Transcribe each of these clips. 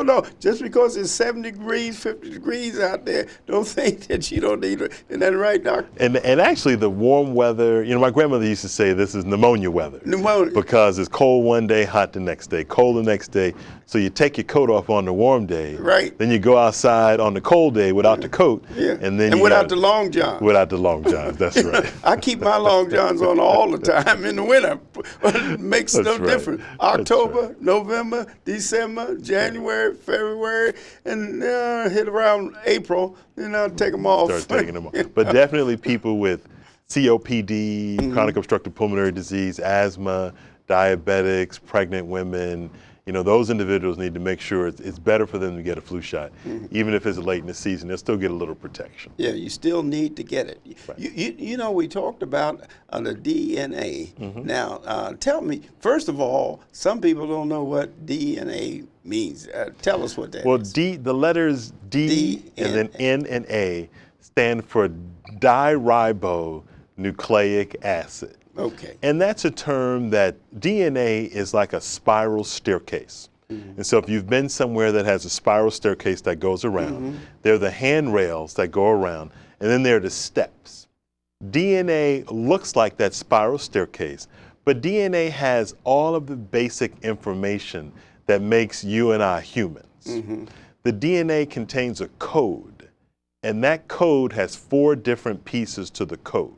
no. Just because it's 70 degrees, 50 degrees out there, don't think that you don't need it. Isn't that right, Doctor? And actually the warm weather, you know, my grandmother used to say this is pneumonia weather. Pneumonia. Because it's cold one day, hot the next day, cold the next day. So you take your coat off on the warm day. Right. Then you go outside on the cold day without the coat. Yeah. And then without the long john. Without the long johns, that's right. I keep my long johns on all the time in the winter. It makes no difference. October, November, December, January, February, and hit around April, then I'll take them off. Start taking them off. But definitely people with COPD, chronic obstructive pulmonary disease, asthma, diabetics, pregnant women, you know, those individuals need to make sure it's better for them to get a flu shot. Even if it's late in the season, they'll still get a little protection. Yeah, you still need to get it. Right. You know, we talked about the DNA. Now, tell me, first of all, some people don't know what DNA means. Tell us what that is. Well, the letters D and then N and A stand for diribonucleic acid. Okay. And that's a term that DNA is like a spiral staircase. And so if you've been somewhere that has a spiral staircase that goes around, there are the handrails that go around, and then there are the steps. DNA looks like that spiral staircase, but DNA has all of the basic information that makes you and I humans. The DNA contains a code, and that code has 4 different pieces to the code.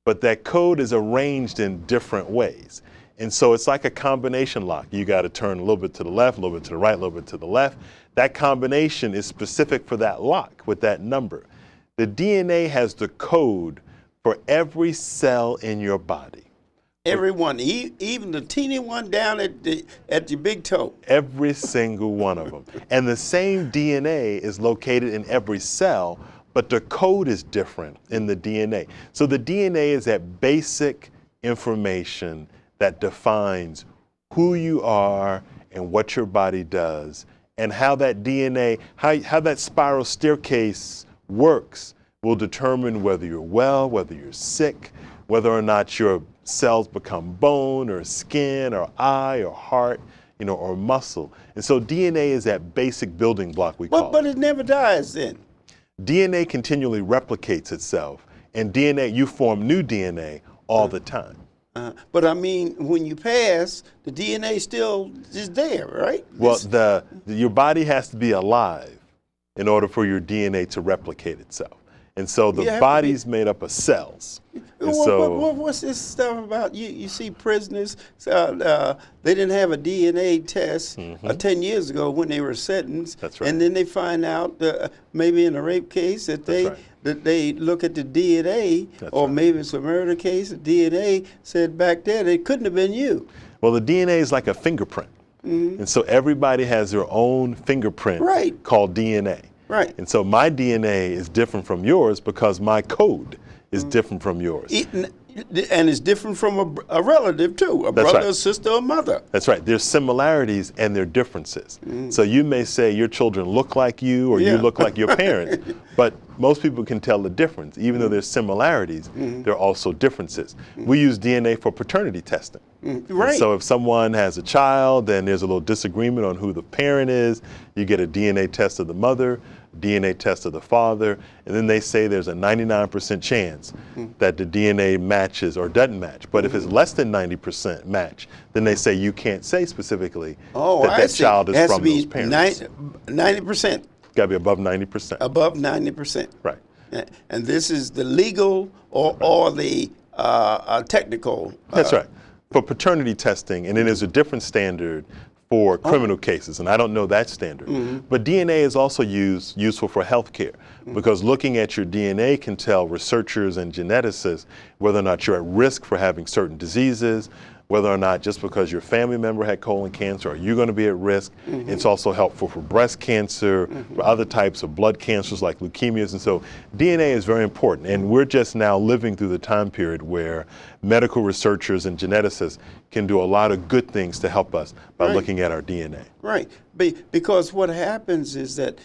But that code is arranged in different ways. And so it's like a combination lock. You got to turn a little bit to the left, a little bit to the right, a little bit to the left. That combination is specific for that lock with that number. The DNA has the code for every cell in your body. Everyone, even the teeny one down at your big toe. Every single one of them. And the same DNA is located in every cell, but the code is different in the DNA. So the DNA is that basic information that defines who you are and what your body does, and how that DNA, how that spiral staircase works will determine whether you're well, whether you're sick, whether or not your cells become bone or skin or eye or heart, you know, or muscle. And so DNA is that basic building block we call it. But it never dies then. DNA continually replicates itself, and you form new DNA all the time. But I mean, when you pass, the DNA still is there, right? Well, your body has to be alive in order for your DNA to replicate itself. And so the body's made up of cells. What's this stuff about? You see prisoners, they didn't have a DNA test 10 years ago when they were sentenced. That's right. And then they find out, maybe in a rape case, that they look at the DNA, or maybe it's a murder case, the DNA said back then it couldn't have been you. Well, the DNA is like a fingerprint. And so everybody has their own fingerprint called DNA. Right. And so my DNA is different from yours because my code is different from yours. And it's different from a relative too, a brother, a sister, or mother. That's right. There's similarities and there are differences. So you may say your children look like you or you look like your parents, but most people can tell the difference. Even though there's similarities, there are also differences. We use DNA for paternity testing. Right. So if someone has a child and there's a little disagreement on who the parent is, you get a DNA test of the mother, DNA test of the father, and then they say there's a 99% chance that the DNA matches or doesn't match. But if it's less than 90% match, then they say you can't say specifically that child is from those parents. 90%. Got to be above 90%. Above 90%. Right. And this is the legal or the technical. That's right. For paternity testing, and then there's a different standard for criminal cases, and I don't know that standard. But DNA is also useful for healthcare, because looking at your DNA can tell researchers and geneticists whether or not you're at risk for having certain diseases, whether or not just because your family member had colon cancer, are you going to be at risk? It's also helpful for breast cancer, for other types of blood cancers like leukemias. And so DNA is very important. And we're just now living through the time period where medical researchers and geneticists can do a lot of good things to help us by looking at our DNA. Right. Because what happens is that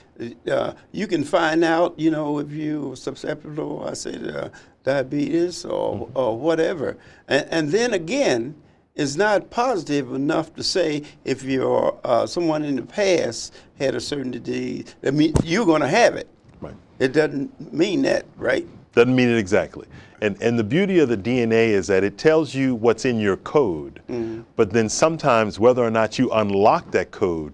you can find out, you know, if you're susceptible, I say, to diabetes or whatever. And then again, is not positive enough to say if you're someone in the past had a certain disease, that means you're going to have it. Right. It doesn't mean that, right? Doesn't mean it exactly. And the beauty of the DNA is that it tells you what's in your code, but then sometimes whether or not you unlock that code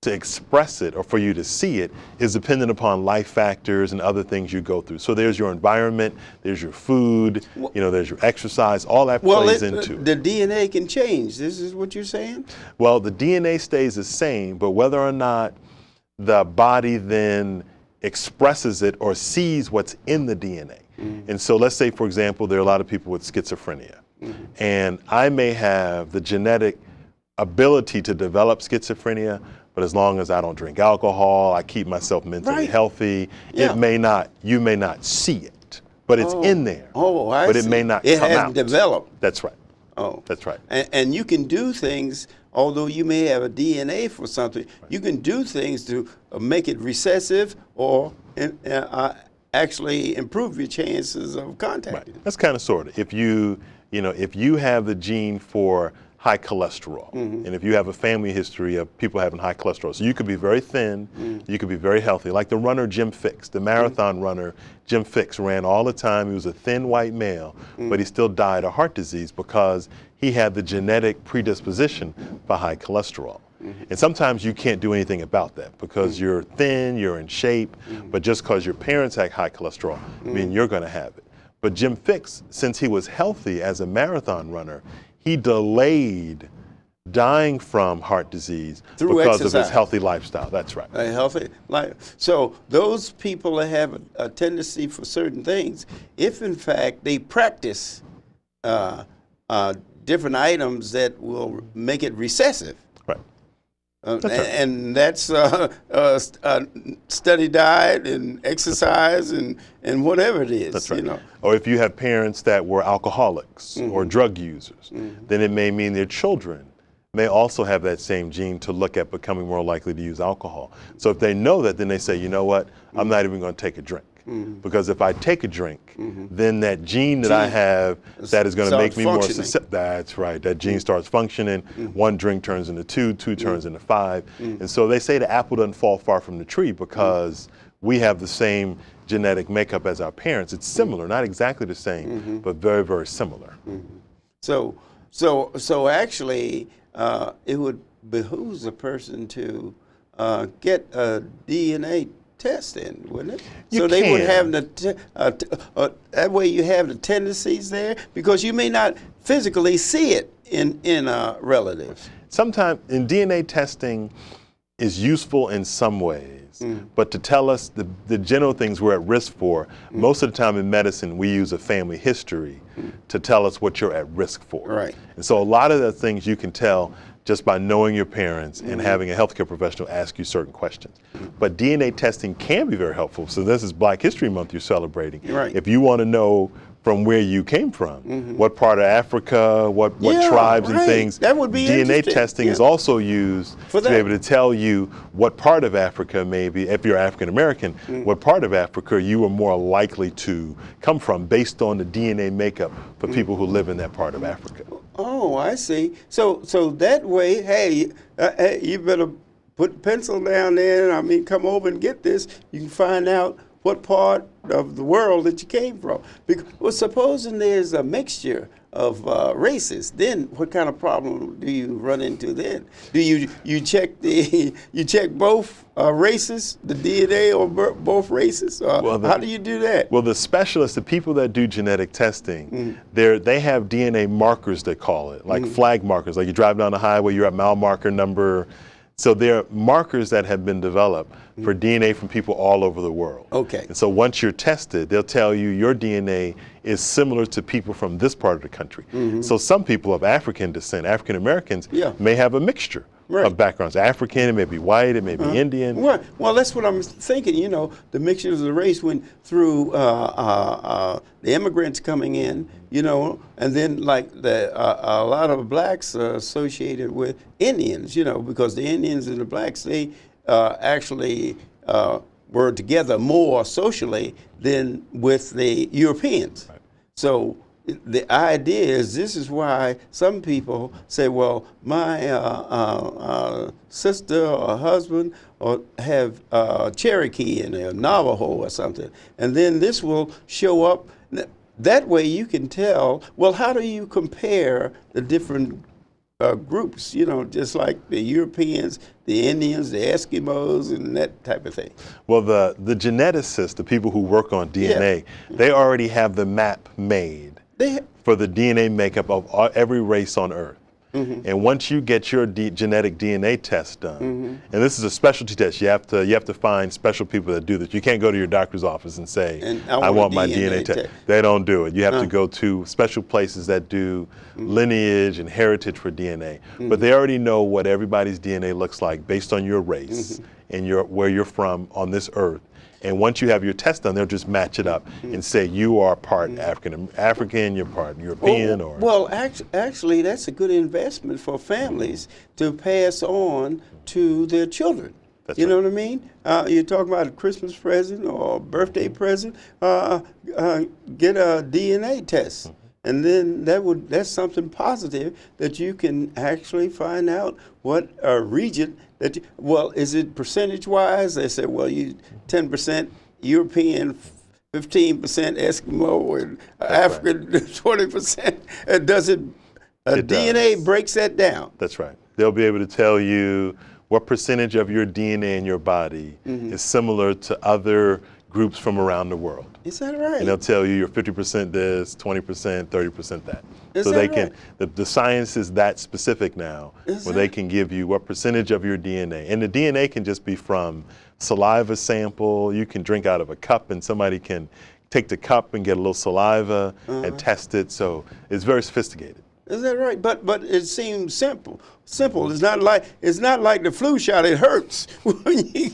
to express it or for you to see it is dependent upon life factors and other things you go through. So there's your environment, there's your food, there's your exercise, all that plays into it. The DNA can change. This is what you're saying? Well, the DNA stays the same, but whether or not the body then expresses it or sees what's in the DNA. And so let's say, for example, there are a lot of people with schizophrenia, and I may have the genetic ability to develop schizophrenia, but as long as I don't drink alcohol, I keep myself mentally healthy, you may not see it, but it's in there. Oh, I see. But it may not come out. It hasn't developed. That's right. Oh. That's right. And you can do things, although you may have a DNA for something, you can do things to make it recessive or actually improve your chances of contacting. Right. That's kind of sort of. If you have the gene for high cholesterol, and if you have a family history of people having high cholesterol, so you could be very thin, you could be very healthy. Like the runner Jim Fixx, the marathon runner Jim Fixx ran all the time. He was a thin white male, but he still died of heart disease because he had the genetic predisposition for high cholesterol. And sometimes you can't do anything about that because you're thin, you're in shape, but just because your parents had high cholesterol, I mean, you're going to have it. But Jim Fixx, since he was healthy as a marathon runner, he delayed dying from heart disease because of his healthy lifestyle. That's right. A healthy life. So those people that have a tendency for certain things, if in fact they practice different items that will make it recessive, and that's steady diet and exercise and whatever it is. That's right. Or if you have parents that were alcoholics or drug users, then it may mean their children may also have that same gene to look at becoming more likely to use alcohol. So if they know that, then they say, you know what, I'm not even going to take a drink. Because if I take a drink, then that gene that I have that is going to make me more susceptible. That's right. That gene starts functioning. One drink turns into two turns into five. And so they say the apple doesn't fall far from the tree because we have the same genetic makeup as our parents. It's similar, not exactly the same, but very, very similar. So actually, it would behoove a person to get a DNA test in, wouldn't it? They would have that way you have the tendencies there because you may not physically see it in relatives. Sometimes in DNA testing is useful in some ways, but to tell us the general things we're at risk for, most of the time in medicine we use a family history to tell us what you're at risk for. Right. And so a lot of the things you can tell just by knowing your parents and having a healthcare professional ask you certain questions. But DNA testing can be very helpful. So this is Black History Month you're celebrating. Right. If you want to know from where you came from, what part of Africa, what tribes and things, that would be DNA testing is also used to be able to tell you what part of Africa, maybe, if you're African American, what part of Africa you are more likely to come from based on the DNA makeup for people who live in that part of Africa. Oh, I see. So that way, hey, you better put pencil down there. I mean, come over and get this. You can find out what part of the world that you came from. Because, supposing there's a mixture of races, then what kind of problem do you run into then? Do you check both races, the DNA, or both races? How do you do that? Well, the specialists, the people that do genetic testing, they have DNA markers, they call it, like flag markers. Like you drive down the highway, you're at mile marker number. So there are markers that have been developed for DNA from people all over the world. Okay. And so once you're tested, they'll tell you your DNA is similar to people from this part of the country. So some people of African descent, African Americans, may have a mixture of backgrounds. African, it may be white, it may be Indian. Right. Well, that's what I'm thinking. You know, the mixture of the race went through the immigrants coming in, you know, and then like a lot of blacks are associated with Indians, you know, because the Indians and the blacks, they actually were together more socially than with the Europeans. Right. So the idea is, this is why some people say, well, my sister or husband or have Cherokee in there, Navajo or something, and then this will show up. That way you can tell, well, how do you compare the different groups, you know, just like the Europeans, the Indians, the Eskimos, and that type of thing. Well, the geneticists, the people who work on DNA, they already have the map made for the DNA makeup of every race on Earth. And once you get your genetic DNA test done, and this is a specialty test, you have to find special people that do this. You can't go to your doctor's office and say, I want my DNA test. They don't do it. You have to go to special places that do lineage and heritage for DNA. But they already know what everybody's DNA looks like based on your race and where you're from on this Earth. And once you have your test done, they'll just match it up and say you are part African, you're part European, or. Well, actually, that's a good investment for families to pass on to their children. That's you know right. what I mean? You're talking about a Christmas present or a birthday present. Get a DNA test. And then that's something positive that you can actually find out what region that well, is it percentage-wise? They say, well, you 10% European, 15% Eskimo, and African 20%. Does it DNA breaks that down? That's right. They'll be able to tell you what percentage of your DNA in your body is similar to other groups from around the world. Is that right? And they'll tell you you're 50% this, 20%, 30% that. Is so that they right? can, the science is that specific now, where they can give you what percentage of your DNA. And the DNA can just be from saliva sample. You can drink out of a cup and somebody can take the cup and get a little saliva and test it. So it's very sophisticated. Is that right? But it seems simple. Simple. It's not like the flu shot. It hurts when you.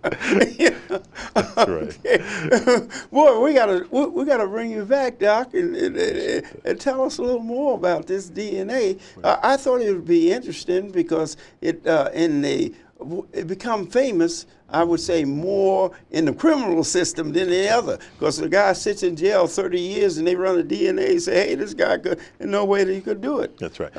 That's right. Okay. Boy, we gotta bring you back, Doc, and tell us a little more about this DNA. Right. I thought it would be interesting because it become famous, I would say, more in the criminal system than any other. Because the guy sits in jail 30 years and they run a DNA and say, hey, this guy could, there's no way that he could do it. That's right.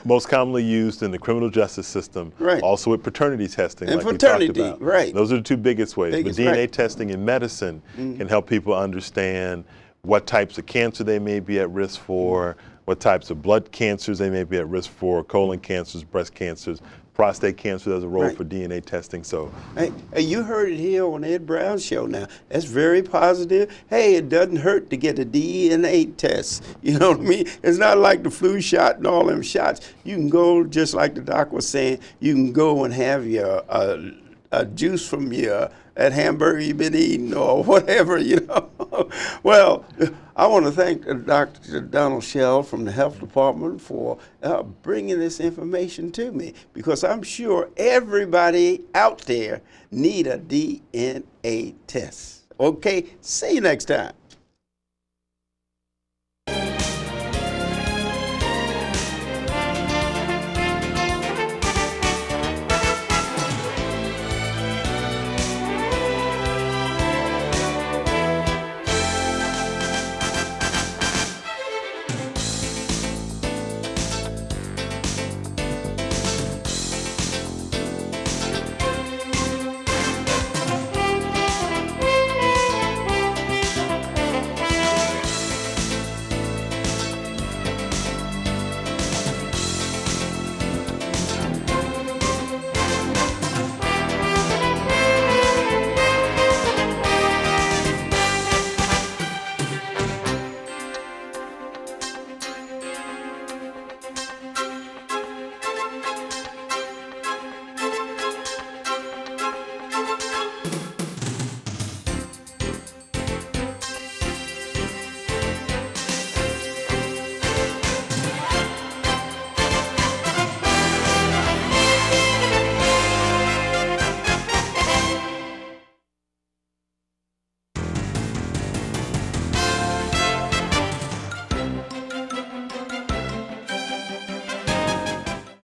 Most commonly used in the criminal justice system, also with paternity testing, and like we talked about. Right. Those are the two biggest ways. But DNA testing in medicine can help people understand what types of cancer they may be at risk for, what types of blood cancers they may be at risk for, colon cancers, breast cancers, prostate cancer. There's a role for DNA testing. So, hey, you heard it here on Ed Brown Show now. That's very positive. Hey, it doesn't hurt to get a DNA test. You know what I mean? It's not like the flu shot and all them shots. You can go, just like the doc was saying, you can go and have your juice from that hamburger you've been eating or whatever, you know. Well, I want to thank Dr. Donald Schell from the Health Department for bringing this information to me, because I'm sure everybody out there need a DNA test. Okay, see you next time.